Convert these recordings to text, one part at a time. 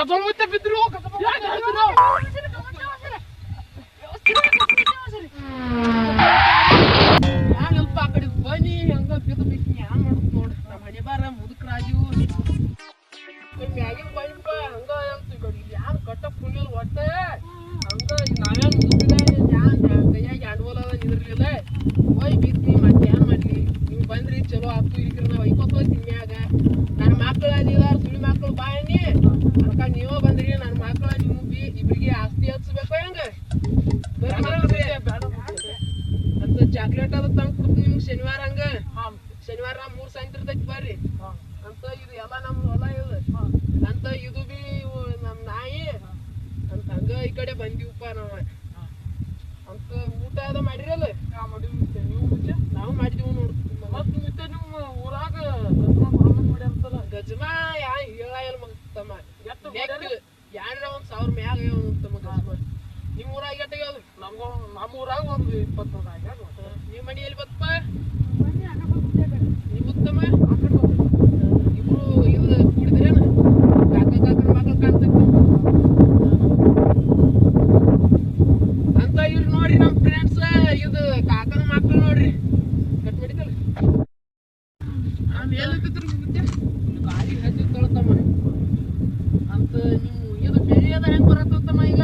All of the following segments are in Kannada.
ಮತ್ತೆ ಬಿದ್ರು ಸ್ವಲ್ಪ ಆ ಕಡೆ ಬನ್ನಿ ಹಂಗ ಬಿದ್ದು ಬಿಟ್ಟು ಯಾನ್ ಮಾಡುದು ನೋಡ್ರಿ ನಮ್ಮ ಹಣೆ ಬಾರ ಮುದುಕ್ ರಾಜು ಮ್ಯಾಗಿನ ಬನ್ನಿಪ್ಪ ಹಂಗ ಅಂತ ಯಾನ್ ಕಟ್ಟ ಕುಣಿಯಲ್ ಒಟ್ಟ ಹಂಗ ನಾವೇನ್ ಮುದುಕಿದ ಯಾನ್ ಕೈಯಾಗ ಆಡ್ವಲ್ಲ ನಿಂದಿರ್ಲಿಲ್ಲ ಹೋಯ್ ಬಿದ್ನಿ ಮತ್ತೆ ಏನ್ ಮಾಡ್ಲಿ ನೀವು ಬಂದ್ರಿ ಚಲೋ ಆತು ಇಲ್ಕ್ರಿ ನಾವ್ ಐಕೋತ ಹೋಗ್ತೀನಿ ಮ್ಯಾಗ ನನ್ನ ಮಕ್ಳ ನೀವ ಸುಳಿ ಮಕ್ಳು ಬಾಯನಿ ಅದಕ್ಕ ನೀವ ಬಂದ್ರಿ ನನ್ನ ಮಕ್ಳ ನೀವು ಇಬ್ರಿಗೆ ಆಸ್ತಿ ಹಚ್ಬೇಕು ಹೆಂಗ ಅಂತ ಚಾಕ್ಲೇಟ್ ಅದ ತಂದ್ ಕೊಡ್ತೀನಿ ನಿಮ್ಗೆ ಶನಿವಾರ ಹಂಗ ಶನಿವಾರ 3 ಸಾಯಂತ್ರದ ಬರ್ರಿ ಅಂತ ಇದು ಎಲ್ಲ ನಮ್ ಹೊಲ ಇದು ಅಂತ ಇದು ಬಿ ನಮ್ ನಾಯಿ ಅಂತ ಹಂಗ ಈ ಕಡೆ ಬಂದಿವಪ್ಪ ನಾವ ಅಂತ ಊಟ ಅದ ಮಾಡಿರಲ್ಲ ನಾವು ಮಾಡಿದೀವಿ ನೋಡ್ ಮತ್ ಮತ್ತೆ ನಿಮ್ಮ ಊರಾಗ ಗಜ್ಮಾ ಯಾ ಹೇಳ ಮಗ ತಮ್ಮ ಯಾರ 1,000 ಮ್ಯಾಗ ತಮ್ಮ ಗಜ್ಮಾ ನಿಮ್ ಊರಾಗ ಎಟ್ಟಾಗ್ಯಾವ ನಮ್ಮ ಊರಾಗ ಒಂದು 20 ಆಗ್ಯಾವ ನಿಮ್ ಮನಿ ಎಲ್ಲಿ ಬತ್ತಪ್ಪ ನೀವು ತಮ್ಮ ಇಬ್ರು ಇದು ಕೂಡಿದ್ರೇನ ಕಾಕನ ಮಕ್ಳು ಕಾಣ್ತೈತಿ ಅಂತ ಇವ್ರು ನೋಡ್ರಿ ನಮ್ ಫ್ರೆಂಡ್ಸ್ ಇದು ಕಾಕನ ಮಕ್ಳು ನೋಡ್ರಿ ಕಟ್ ಮಾಡಿದಲ್ಲ ಎಲ್ಲಿದ್ರು ಮುದ್ದೆ ಗಾಡಿ ಹತ್ತಿ ತೊಳ್ತಮ್ಮ ಅಂತ ನೀವು ಇದು ಬೆಳಿ ಅದ ಹೆಂಗ್ ಬರತ್ತಮ್ಮ ಈಗ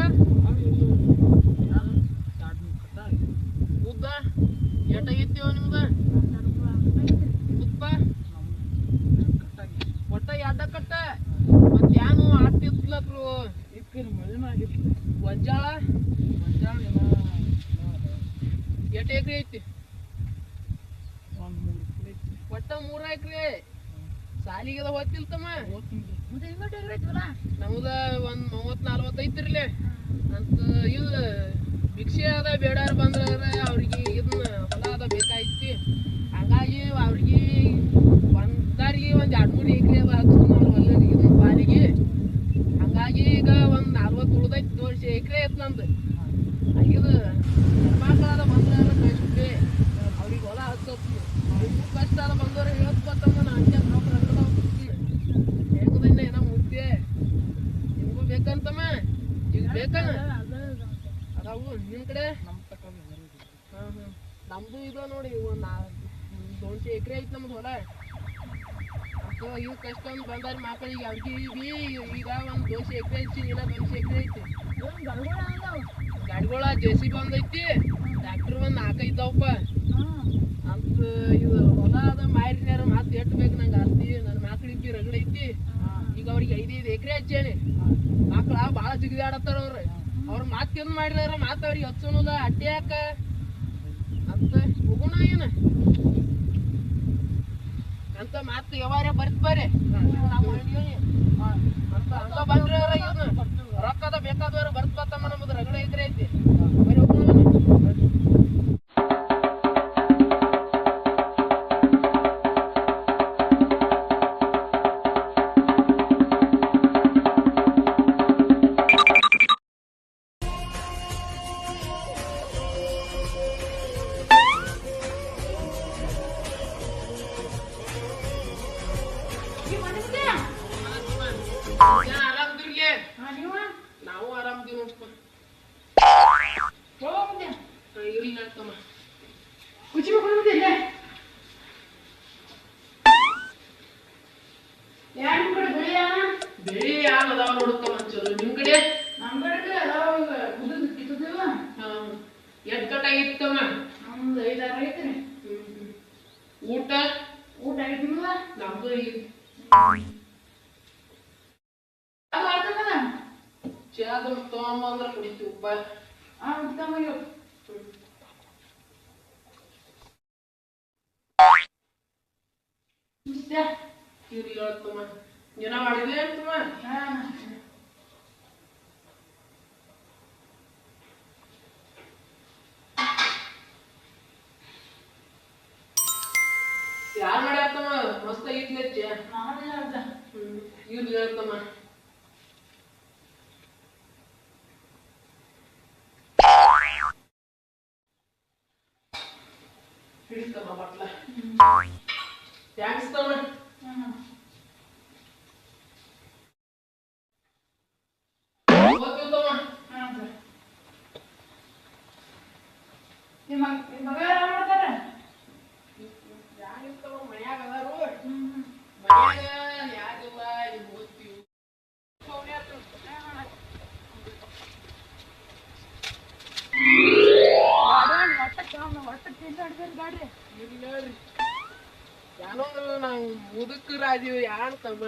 ಉದ್ದ ಎಷ್ಟಾಗಿತ್ತೀವ ನಿಮ್ದ ಉಪ್ಪ ಒಟ್ಟ ಎಡ್ಡ ಕಟ್ಟ ಮತ್ ಯಾನು ಆಗ್ತಿತ್ಲಕ್ರು ಗೊಂಜಾಳ ಎಷ್ಟ್ ಎಕರೆ ಐತಿ ಒಟ್ಟ 3 ಎಕರೆ ಸಾಲಿಗೆದ ಹೋಗ್ತಿಲ್ತಮ್ಮ ನಮ್ದ ಒಂದ್ 30-40 ಐತಿರ್ಲಿ ಅಂತ ಇದು ಭಿಕ್ಷೆ ಅದ ಬೇಡಾರ ಬಂದ್ರ ಅವ್ರಿಗೆ ಇದನ್ನ ಹೊಲ ಅದ ಬೇಕಾಯ್ತಿ ಹಂಗಾಗಿ ಅವ್ರಿಗೆ ಒಂದಾರಿಗೆ ಒಂದ್ 2-3 ಎಕರೆ ಅದ ಹಚ್ಕೊಂಡ್ ಅವ್ರ ಹೊಲರಿಗೆ ಇದನ್ನ ಬಾಲಿಗೆ ಹಂಗಾಗಿ ಈಗ ಒಂದ್ 40 ಉಳ್ದೈತಿ 2 ಎಕರೆ ಐತ್ ನಂದು ಇದು ಹೆಣ್ಮಕ್ಳಾದ ಬಂದ್ರ ಕಳಿಸ್ಬಿಟ್ಟೆ ಅವ್ರಿಗೆ ಹೊಲ ಹಚ್ಚೋತಿ ಕಷ್ಟ ಅದ ಬಂದವ್ರ ಹೇಳ್ತಮ್ಮ ನಾ ಅಂಜ ಹೆಂಗದನ್ನ ಏನೋ ಮುದ್ದೆ ನಿಮ್ಗೂ ಬೇಕಂತಮ್ಮ ಈಗ ಬೇಕನ ಅದಾವು ನಿಮ್ ಕಡೆ ನಮ್ದು ಇದು ನೋಡಿ ಒಂದ್ 200 ಎಕರೆ ಐತಿ ನಮ್ದು ಹೊಲ ಅಂತ ಇವ್ ಕಷ್ಟ ಒಂದ್ ಬಂದಾರ ಮಕ್ಕಳಿಗೆ ಅವ್ರಿಗೆ ಈಗ ಒಂದ್ 200 ಎಕರೆ ಐತಿ ಇಲ್ಲ 200 ಎಕರೆ ಐತಿ ಗಾಡಿಗಳ JCB ಒಂದೈತಿ ಟ್ರ್ಯಾಕ್ಟರ್ ಒಂದ್ 4 ಐತಾವಪ್ಪ ಅಂತ ಇದು ಹೊಲ ಅದ ಮಾರಿನ್ಯಾರ ಮಾತು ಎಟ್ಟು ಬೇಕು ನಂಗೆ ಆಸ್ತಿ ನನ್ನ ಮಕ್ಳಿಗೆ ರಗಡೈತಿ ಈಗ ಅವ್ರಿಗೆ 5-5 ಎಕರೆ ಹಚ್ಚೇನಿ ಮಕ್ಳ ಭಾಳ ಜಿಗಿದಾಡತ್ತಾರ ಅವ್ರ ಮಾತು ತಿಂದು ಮಾಡಿದಾರ ಮಾತು ಅವ್ರಿಗೆ ಹಚ್ಚೋನಲ್ಲ ಅಡ್ಡಿ ಯಾಕ ಅಂತ ಹೋಗೋಣ ಏನ ಅಂತ ಮಾತು ಯಾವಾರ ಬರ್ತ್ ಬರ್ರಿ ನಾವು ಅಂತ ಹಂಗ ಬಂದ್ರೆ ರೊಕ್ಕದ ಬೇಕಾದವ್ರು ಬರ್ತ್ಬತ್ತಮ್ಮ ನಮ್ಮದು ರಗಡ ಎಕರೆ ಐತಿ ಬರೀ ಹೋಗೋಣ ನಾವು ಆರಾಮದೀವಿ ನೋಡ್ಪ ಇರ್ಲಿ ನಡ್ತಮ್ಮ ಕುಚಿ ಬಂದಿಲ್ಲ ಯಾರ ಕಡೆ ಬೆಳಿ ಯಾವ ಅದಾವ ನೋಡ್ತಮ್ಮ ಚಲೋ ನಿಮ್ ಕಡೆ ನಮ್ ಕಡೆ ಅದಾವ ಕಿತ್ತದೇವ ಎಷ್ಟ್ ಕಟ್ಟಾಗಿತ್ತಮ್ಮ ನಮ್ದು 5-6 ಐತ್ರಿ ಊಟ ಐತಿಲ್ಲ ನಮ್ದು ಐತಿ ಚಹಾದ ತಗೊಂಬ ಅಂದ್ರ ಕುಡಿತೀವಪ್ಪ ಇರ್ಲಿ ಹೇಳ್ತಮ್ಮ ಏನ ಮಾಡಿದ್ಲೆ ಅಂತಮ್ಮ ಯಾರು ಮಾಡ್ಯಾರ್ತಮ್ಮ ಮಸ್ತ್ ಆಗಿತ್ಲೆ ಇರ್ಲಿ ಹೇಳ್ತಮ್ಮ ಹಿಡಿತಮ್ಮ ಬಟ್ಲ ಥ್ಯಾಂಕ್ಸ್ ತಮ್ಮ ನಿಮ್ ಮಗ ಏನ್ ಮಾಡ್ತಾರ? ಯಾರಿರ್ತಾವ ಮನ್ಯಾಗ ಅದಾರು ಮನ್ಯಾಗ ಯಾರಿಲ್ಲ ಈಗ ಓದ್ತೀವಿ ಏನೋ ನಾವು ಮುದುಕರಾದೀವಿ ಯಾರು ತಮ್ಮ